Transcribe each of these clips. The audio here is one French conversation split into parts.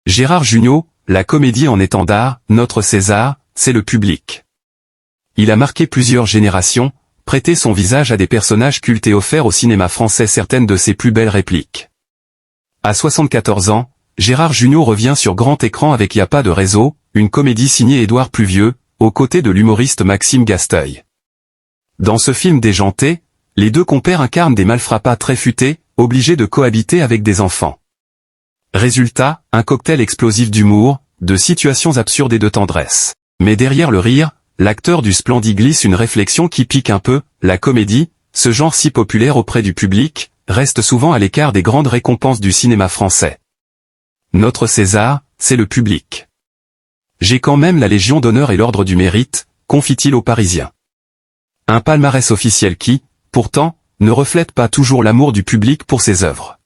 Gérard Jugnot, la comédie en étendard, notre César, c'est le public. Il a marqué plusieurs générations, prêté son visage à des personnages cultes et offert au cinéma français certaines de ses plus belles répliques. À 74 ans, Gérard Jugnot revient sur grand écran avec Y a pas de réseau, une comédie signée Édouard Pluvieux, aux côtés de l'humoriste Maxime Gasteuil. Dans ce film déjanté, les deux compères incarnent des malfrats très futés, obligés de cohabiter avec des enfants. Résultat, un cocktail explosif d'humour, de situations absurdes et de tendresse. Mais derrière le rire, l'acteur du Splendid glisse une réflexion qui pique un peu, la comédie, ce genre si populaire auprès du public, reste souvent à l'écart des grandes récompenses du cinéma français. Notre César, c'est le public. J'ai quand même la Légion d'honneur et l'Ordre du Mérite, confie-t-il aux Parisiens. Un palmarès officiel qui, pourtant, ne reflète pas toujours l'amour du public pour ses œuvres.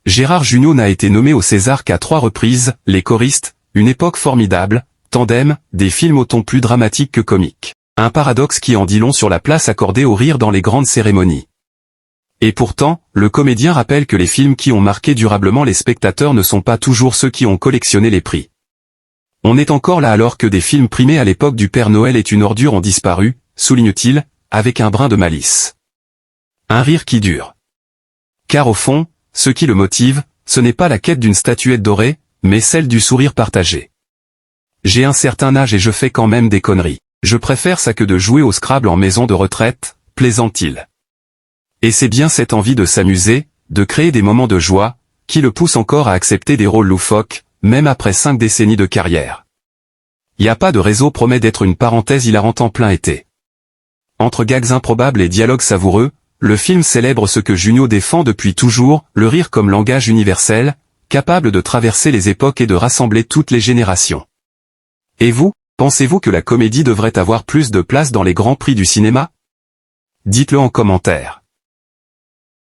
Gérard Jugnot n'a été nommé au César qu'à 3 reprises, Les Choristes, une époque formidable, Tandem, des films au ton plus dramatique que comique. Un paradoxe qui en dit long sur la place accordée au rire dans les grandes cérémonies. Et pourtant, le comédien rappelle que les films qui ont marqué durablement les spectateurs ne sont pas toujours ceux qui ont collectionné les prix. On est encore là alors que des films primés à l'époque du Père Noël est une ordure ont disparu, souligne-t-il, avec un brin de malice. Un rire qui dure. Car au fond, ce qui le motive, ce n'est pas la quête d'une statuette dorée, mais celle du sourire partagé. J'ai un certain âge et je fais quand même des conneries. Je préfère ça que de jouer au Scrabble en maison de retraite, plaisante-t-il. Et c'est bien cette envie de s'amuser, de créer des moments de joie, qui le pousse encore à accepter des rôles loufoques, même après 5 décennies de carrière. Y a pas de réseau promet d'être une parenthèse hilarante en plein été. Entre gags improbables et dialogues savoureux, le film célèbre ce que Jugnot défend depuis toujours, le rire comme langage universel, capable de traverser les époques et de rassembler toutes les générations. Et vous, pensez-vous que la comédie devrait avoir plus de place dans les grands prix du cinéma? Dites-le en commentaire.